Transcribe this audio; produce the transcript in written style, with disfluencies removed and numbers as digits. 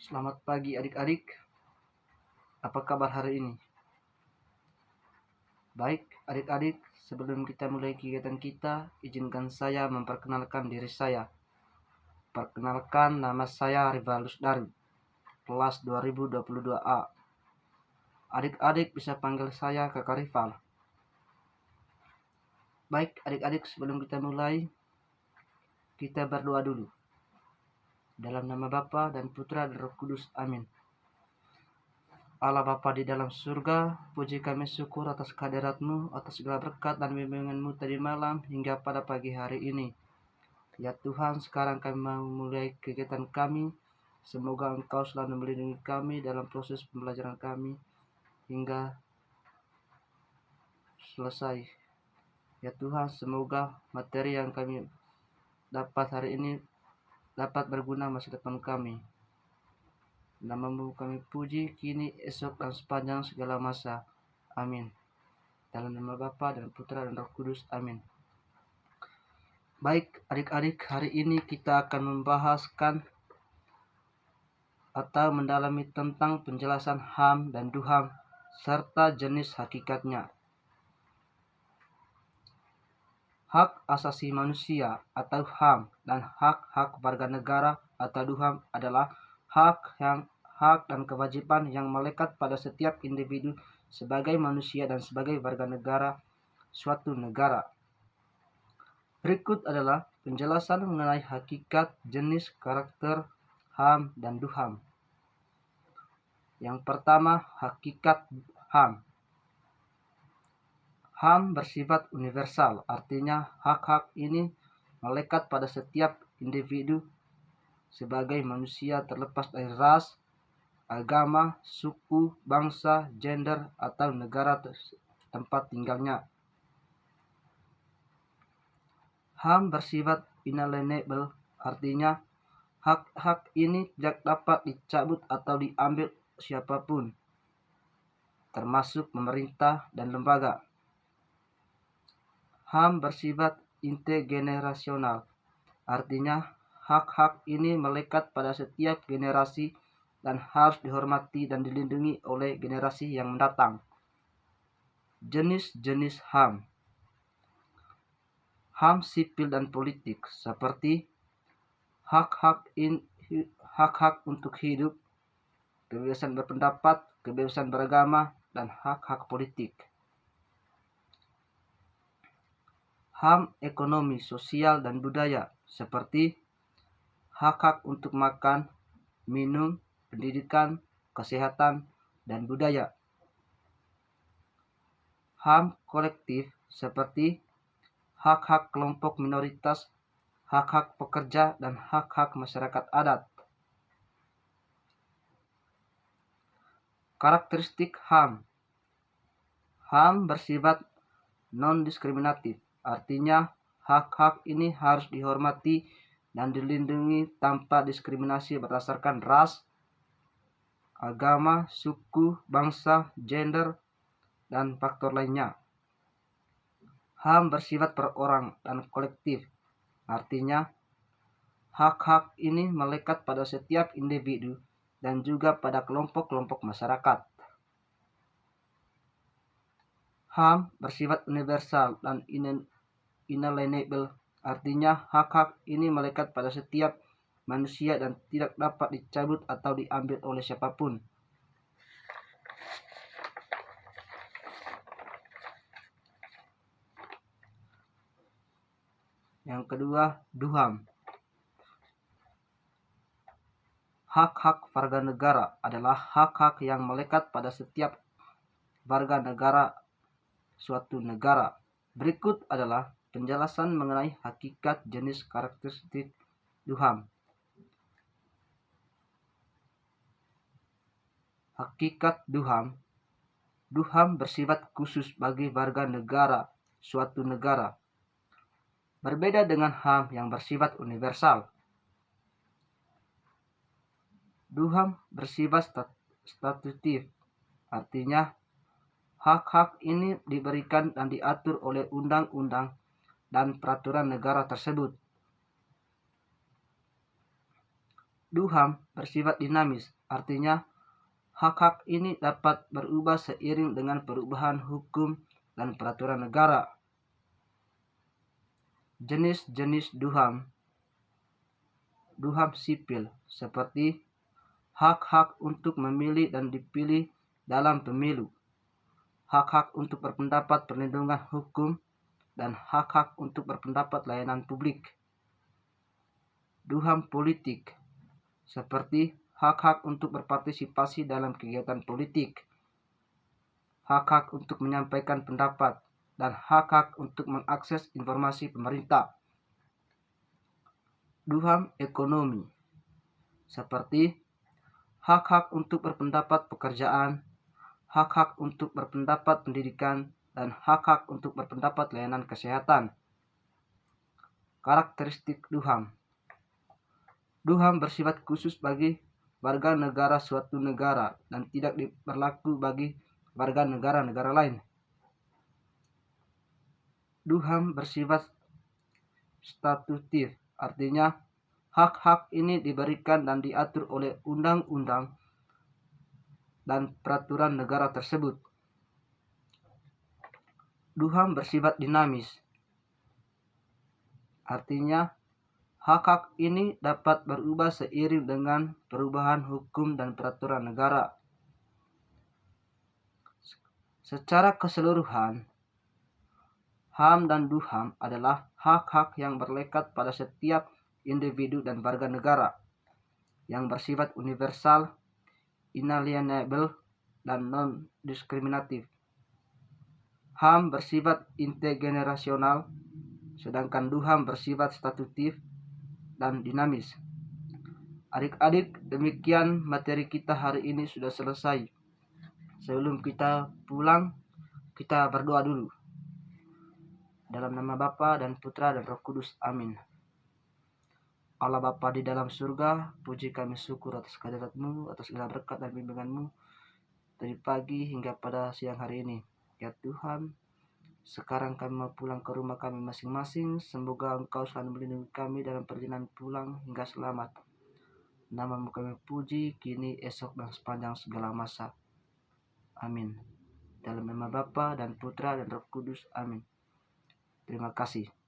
Selamat pagi adik-adik, apa kabar hari ini? Baik adik-adik, sebelum kita mulai kegiatan kita, izinkan saya memperkenalkan diri saya. Perkenalkan, nama saya Rivalus Dari, kelas 2022A. Adik-adik bisa panggil saya Kakak Rival. Baik adik-adik, sebelum kita mulai, kita berdoa dulu. Dalam nama Bapa dan Putra dan Roh Kudus, amin. Allah Bapa di dalam surga, puji kami syukur atas kehadirat-Mu, atas segala berkat dan bimbingan-Mu tadi malam hingga pada pagi hari ini. Ya Tuhan, sekarang kami mau mulai kegiatan kami. Semoga Engkau selalu melindungi kami dalam proses pembelajaran kami hingga selesai. Ya Tuhan, semoga materi yang kami dapat hari ini dapat berguna masa depan kami. Nama-Mu kami puji kini, esok, dan sepanjang segala masa. Amin. Dalam nama Bapa dan Putra dan Roh Kudus. Amin. Baik adik-adik, hari ini kita akan membahaskan atau mendalami tentang penjelasan HAM dan DUHAM serta jenis hakikatnya. Hak asasi manusia atau HAM dan hak-hak warga negara atau DUHAM adalah hak dan kewajiban yang melekat pada setiap individu sebagai manusia dan sebagai warga negara suatu negara. Berikut adalah penjelasan mengenai hakikat, jenis, karakter HAM dan DUHAM. Yang pertama, hakikat HAM. HAM bersifat universal, artinya hak-hak ini melekat pada setiap individu sebagai manusia terlepas dari ras, agama, suku, bangsa, gender, atau negara tempat tinggalnya. HAM bersifat inalienable, artinya hak-hak ini tidak dapat dicabut atau diambil siapapun, termasuk pemerintah dan lembaga. HAM bersifat intergenerasional, artinya hak-hak ini melekat pada setiap generasi dan harus dihormati dan dilindungi oleh generasi yang mendatang. Jenis-jenis HAM. HAM sipil dan politik seperti hak-hak untuk hidup, kebebasan berpendapat, kebebasan beragama, dan hak-hak politik. HAM ekonomi, sosial, dan budaya seperti hak-hak untuk makan, minum, pendidikan, kesehatan, dan budaya. HAM kolektif seperti hak-hak kelompok minoritas, hak-hak pekerja, dan hak-hak masyarakat adat. Karakteristik HAM. HAM bersifat non-diskriminatif, artinya hak-hak ini harus dihormati dan dilindungi tanpa diskriminasi berdasarkan ras, agama, suku, bangsa, gender, dan faktor lainnya. HAM bersifat perorang dan kolektif, artinya hak-hak ini melekat pada setiap individu dan juga pada kelompok-kelompok masyarakat. HAM bersifat universal dan inalienable, artinya hak-hak ini melekat pada setiap manusia dan tidak dapat dicabut atau diambil oleh siapapun. Yang kedua, DUHAM. Hak-hak warga negara adalah hak-hak yang melekat pada setiap warga negara suatu negara. Berikut adalah penjelasan mengenai hakikat, jenis, karakteristik DUHAM. Hakikat DUHAM. DUHAM bersifat khusus bagi warga negara suatu negara. Berbeda dengan HAM yang bersifat universal. DUHAM bersifat statutif, artinya hak-hak ini diberikan dan diatur oleh undang-undang dan peraturan negara tersebut. Duham bersifat dinamis, artinya hak-hak ini dapat berubah seiring dengan perubahan hukum dan peraturan negara. Jenis-jenis duham sipil seperti hak-hak untuk memilih dan dipilih dalam pemilu, hak-hak untuk berpendapat perlindungan hukum, dan hak-hak untuk berpendapat layanan publik. Duham politik seperti hak-hak untuk berpartisipasi dalam kegiatan politik, hak-hak untuk menyampaikan pendapat, dan hak-hak untuk mengakses informasi pemerintah. Duham ekonomi seperti hak-hak untuk berpendapat pekerjaan, hak-hak untuk berpendapat pendidikan, dan hak-hak untuk berpendapat layanan kesehatan. Karakteristik duham. Duham bersifat khusus bagi warga negara suatu negara dan tidak berlaku bagi warga negara-negara lain. Duham bersifat statutif, artinya hak-hak ini diberikan dan diatur oleh undang-undang dan peraturan negara tersebut. Duham bersifat dinamis, artinya hak-hak ini dapat berubah seiring dengan perubahan hukum dan peraturan negara. Secara keseluruhan, HAM dan Duham adalah hak-hak yang berlekat pada setiap individu dan warga negara, yang bersifat universal, inalienable, dan non-diskriminatif. HAM bersifat intergenerasional, sedangkan Duham bersifat statutif dan dinamis. Adik-adik, demikian materi kita hari ini sudah selesai. Sebelum kita pulang, kita berdoa dulu. Dalam nama Bapa dan Putra dan Roh Kudus. Amin. Allah Bapa di dalam surga, puji kami syukur atas kehadirat-Mu, atas segala berkat dan bimbingan-Mu dari pagi hingga pada siang hari ini. Ya Tuhan, sekarang kami mau pulang ke rumah kami masing-masing. Semoga Engkau selalu melindungi kami dalam perjalanan pulang hingga selamat. Nama-Mu kami puji, kini, esok, dan sepanjang segala masa. Amin. Dalam nama Bapa dan Putra dan Roh Kudus. Amin. Terima kasih.